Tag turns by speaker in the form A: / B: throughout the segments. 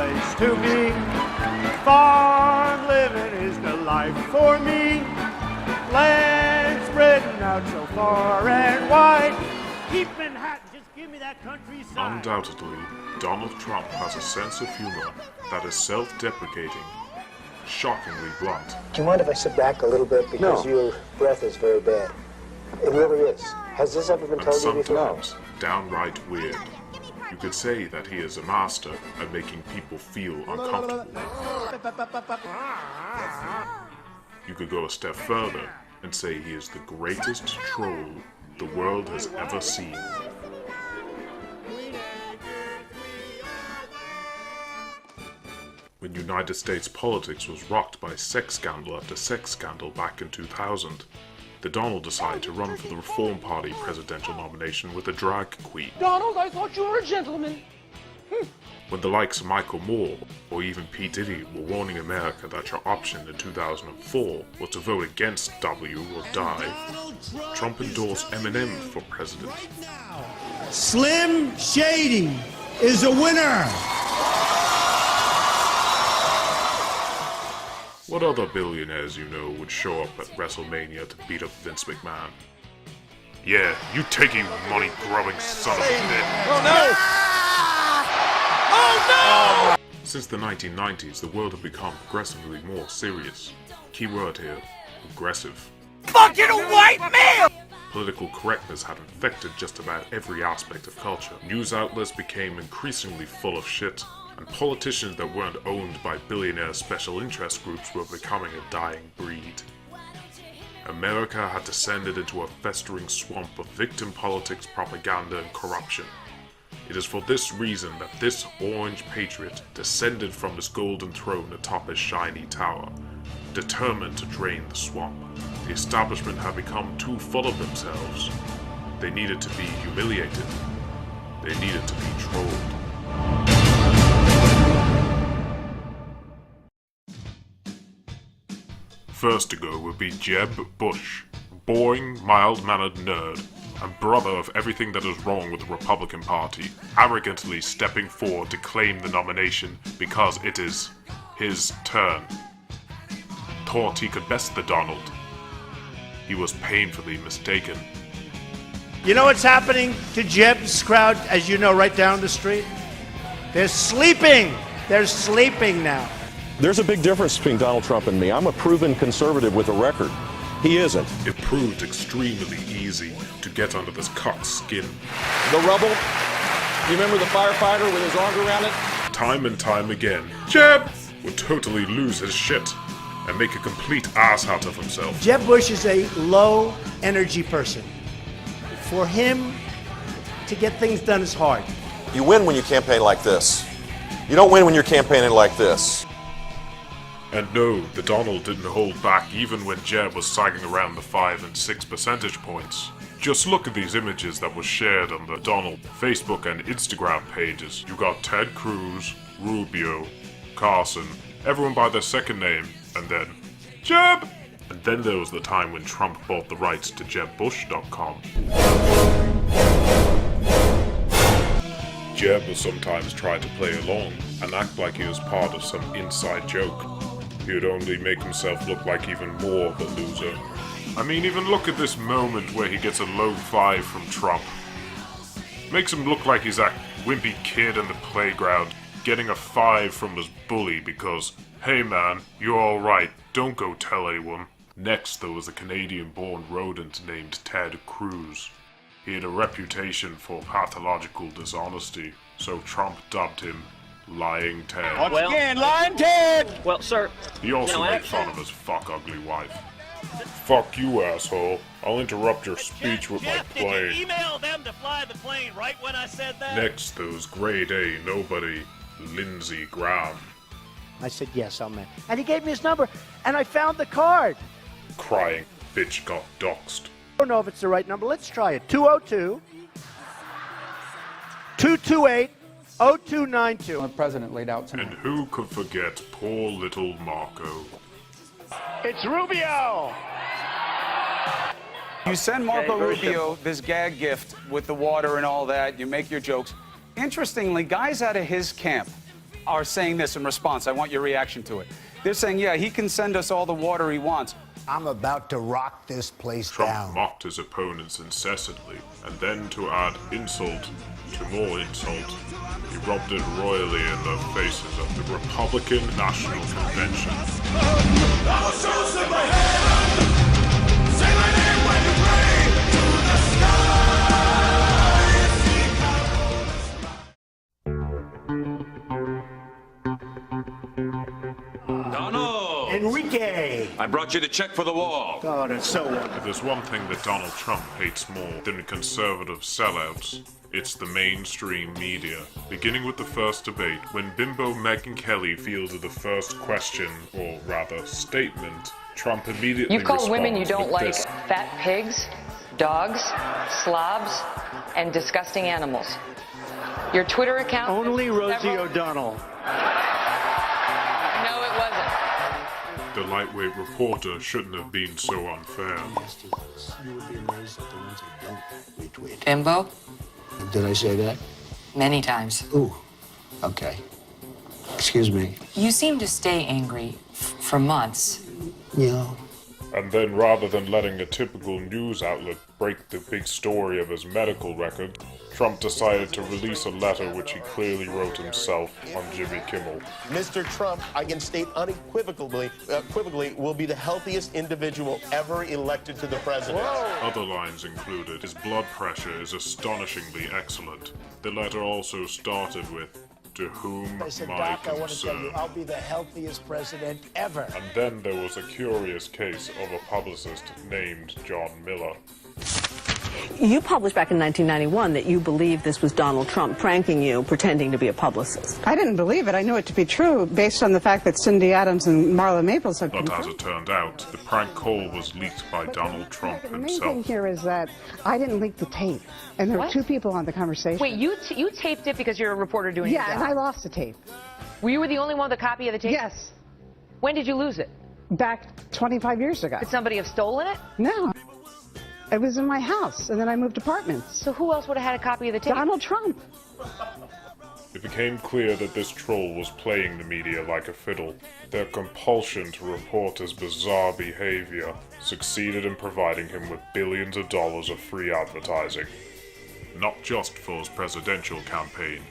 A: place to be. Farm living is the life for me. Land spreading out so far and wide. Keep Manhattan, just give me that countryside.
B: Undoubtedly, Donald Trump has a sense of humor that is self-deprecating, shockingly blunt.
C: Do you mind if I sit back a little bit? Because your breath is very bad. It really is. Has this ever been
B: And
C: told you before?
B: sometimes downright weird. You could say that he is a master at making people feel uncomfortable. You could go a step further and say he is the greatest troll the world has ever seen. When United States politics was rocked by sex scandal after sex scandal back in 2000, the Donald decided to run for the Reform Party presidential nomination with a drag queen.
D: Donald, I thought you were a gentleman.
B: When the likes of Michael Moore or even P. Diddy were warning America that your option in 2004 was to vote against W or die, Trump endorsed Eminem for president.
E: Slim Shady is a winner.
B: What other billionaires you know would show up at WrestleMania to beat up Vince McMahon? Yeah, you taking money-grubbing son of a bitch.
D: Oh no! Oh no!
B: Since the 1990s, the world had become progressively more serious. Keyword here, aggressive.
D: Fucking white male!
B: Political correctness had infected just about every aspect of culture. News outlets became increasingly full of shit, and politicians that weren't owned by billionaire special interest groups were becoming a dying breed. America had descended into a festering swamp of victim politics, propaganda, and corruption. It is for this reason that this orange patriot descended from his golden throne atop his shiny tower, determined to drain the swamp. The establishment had become too full of themselves. They needed to be humiliated. They needed to be trolled. First to go would be Jeb Bush, boring, mild-mannered nerd, and brother of everything that is wrong with the Republican Party, arrogantly stepping forward to claim the nomination because it is his turn. Thought he could best the Donald. He was painfully mistaken.
A: You know what's happening to Jeb's crowd, as you know, right down the street? They're sleeping. They're sleeping now.
F: There's a big difference between Donald Trump and me. I'm a proven conservative with a record. He isn't.
B: It proved extremely easy to get under this cock's skin.
F: The rubble, you remember the firefighter with his arms around it?
B: Time and time again, Jeb would totally lose his shit and make a complete ass out of himself.
A: Jeb Bush is a low energy person. For him to get things done is hard.
G: You win when you campaign like this. You don't win when you're campaigning like this.
B: And no, the Donald didn't hold back even when Jeb was sagging around the 5 and 6 percentage points. Just look at these images that were shared on the Donald Facebook and Instagram pages. You got Ted Cruz, Rubio, Carson, everyone by their second name, and then Jeb! And then there was the time when Trump bought the rights to JebBush.com. Jeb would sometimes try to play along and act like he was part of some inside joke. He would only make himself look like even more of a loser. I mean, even look at this moment where he gets a low 5 from Trump. Makes him look like he's that wimpy kid in the playground, getting a 5 from his bully because, hey man, you're alright, don't go tell anyone. Next, there was a Canadian-born rodent named Ted Cruz. He had a reputation for pathological dishonesty, so Trump dubbed him Lying Ted.
E: Once again, Lying Ted!
D: Well, sir.
B: He also made fun of his fuck-ugly wife. Fuck you, asshole. I'll interrupt your speech with my plane.
H: Did you email them to fly the plane right when I said that?
B: Next, there was grade A nobody, Lindsey Graham.
A: I said, yes, I'll make. And he gave me his number, and I found the card.
B: Crying bitch got doxxed.
A: I don't know if it's the right number. Let's try it. 202-228-0292.
I: The president laid out tonight.
B: And who could forget poor little Marco?
A: It's Rubio!
I: You send Marco Rubio this gag gift with the water and all that. You make your jokes. Interestingly, guys out of his camp are saying this in response. I want your reaction to it. They're saying, yeah, he can send us all the water he wants.
E: I'm about to rock this place
B: Trump
E: down.
B: mocked his opponents incessantly, and then to add insult to more insult, he rubbed it royally in the faces of the Republican National Convention.
E: Donald! Enrique!
J: I brought you the check for the wall.
E: Oh, that's so wonderful.
B: If there's one thing that Donald Trump hates more than conservative sellouts, it's the mainstream media. Beginning with the first debate, when bimbo Megyn Kelly fielded the first question, or rather statement, Trump immediately
K: You've called women you
B: responds
K: don't
B: with
K: like
B: this.
K: fat pigs, dogs, slobs, and disgusting animals. Your Twitter account...
A: Only Rosie O'Donnell.
K: No, it wasn't.
B: The lightweight reporter shouldn't have been so unfair.
E: You would be amazed at the ones I don't retweet.
K: Bimbo?
E: Did I say that?
K: Many times.
E: Ooh. Okay. Excuse me.
K: You seem to stay angry for months.
E: Yeah.
B: And then, rather than letting a typical news outlet break the big story of his medical record, Trump decided to release a letter which he clearly wrote himself on Jimmy Kimmel.
L: Mr. Trump, I can state unequivocally, will be the healthiest individual ever elected to the presidency.
B: Other lines included, his blood pressure is astonishingly excellent. The letter also started with, "To whom
E: I said,
B: my
E: Doc, I want to tell you,
B: concern."
E: I'll be the healthiest president ever.
B: And then there was a curious case of a publicist named John Miller.
M: You published back in 1991 that you believed this was Donald Trump pranking you, pretending to be a publicist.
N: I didn't believe it. I knew it to be true based on the fact that Cindy Adams and Marla Maples had
B: But as
N: confirmed.
B: it turned out, the prank call was leaked by Donald Trump
N: The main
B: himself.
N: thing here is that I didn't leak the tape, and there were two people on the conversation.
K: Wait, you taped it because you're a reporter doing your
N: Yeah,
K: job?
N: and I lost the tape.
K: Were you the only one with a copy of the tape?
N: Yes,
K: When did you lose it?
N: back 25 years ago.
K: Could somebody have stolen it?
N: No, it was in my house, and then I moved apartments.
K: So who else would have had a copy of the tape?
N: Donald Trump.
B: It became clear that this troll was playing the media like a fiddle. Their compulsion to report his bizarre behavior succeeded in providing him with billions of dollars of free advertising. Not just for his presidential campaign,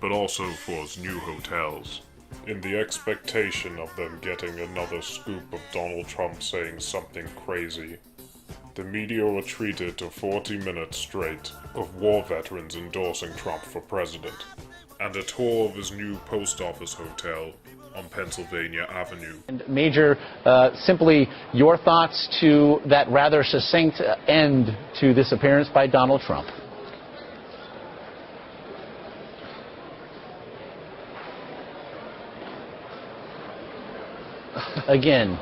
B: but also for his new hotels. In the expectation of them getting another scoop of Donald Trump saying something crazy, the media were treated to 40 minutes straight of war veterans endorsing Trump for president, and a tour of his new post office hotel on Pennsylvania Avenue.
O: And Major, simply your thoughts to that rather succinct end to this appearance by Donald Trump. Again.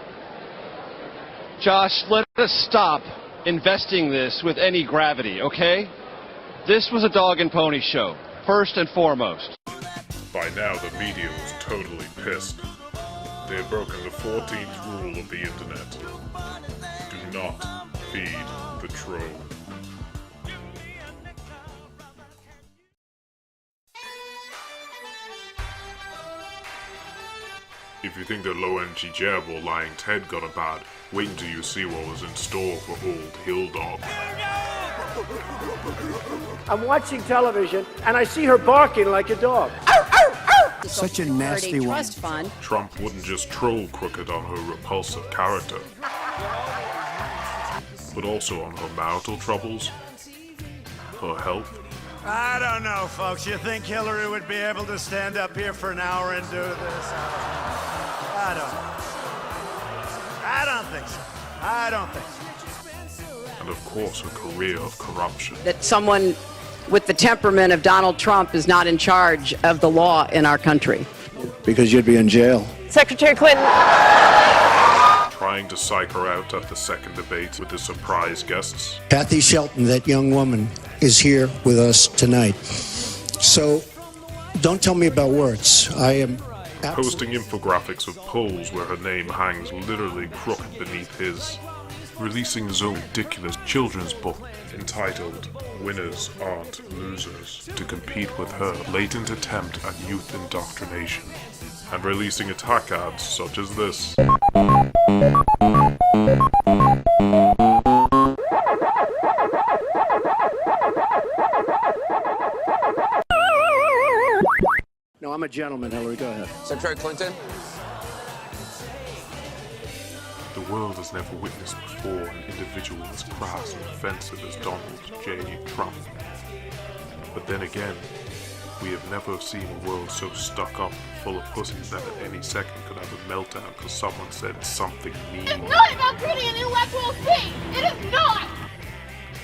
P: Josh, let us stop investing this with any gravity, okay? This was a dog and pony show, first and foremost.
B: By now, the media was totally pissed. They had broken the 14th rule of the internet. Do not feed the troll. If you think the low-energy jab or lying Ted got a bad, wait until you see what was in store for old Hill Dog.
A: I'm watching television and I see her barking like a dog.
E: Such a nasty one.
B: Trump wouldn't just troll Crooked on her repulsive character, but also on her marital troubles, her health.
E: I don't know, folks. You think Hillary would be able to stand up here for an hour and do this? I don't think so. I don't think so.
B: And of course, a career of corruption.
M: That someone with the temperament of Donald Trump is not in charge of the law in our country.
E: Because you'd be in jail.
M: Secretary Clinton.
B: Trying to psych her out at the second debate with the surprise guests.
E: Kathy Shelton, that young woman, is here with us tonight. So, don't tell me about words. I am
B: posting infographics of polls where her name hangs literally crooked beneath his. releasing his own ridiculous children's book entitled Winners Aren't Losers to compete with her blatant attempt at youth indoctrination, and releasing attack ads such as this.
E: No, I'm a gentleman, Hillary. Go ahead.
Q: Secretary Clinton?
B: The world has never witnessed before an individual as crass and offensive as Donald J. Trump. But then again, we have never seen a world so stuck up and full of pussies that at any second could have a meltdown because someone said something mean.
R: It's not about creating an intellectual state! It is not!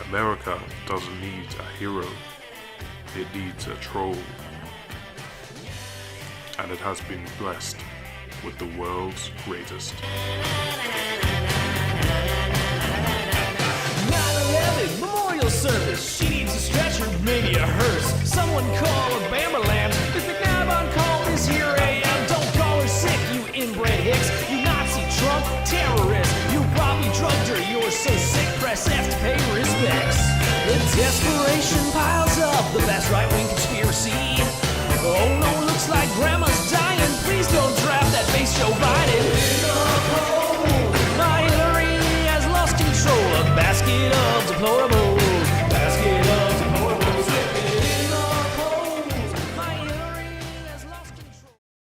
B: America doesn't need a hero, it needs a troll. And it has been blessed with the world's greatest.
D: 9/11 memorial service. She needs a stretcher, maybe a hearse. Someone call a Bamberland. If the guy on call is here AM, don't call her sick, you inbred hicks. You Nazi Trump terrorist. You probably drugged her. You're so sick, press F to pay respects. The desperation piles up. The best right-wing conspiracy. Oh no, looks like grandma's dying. Please don't draft that face Joe Biden. My Hillary has lost control. A basket of deplorable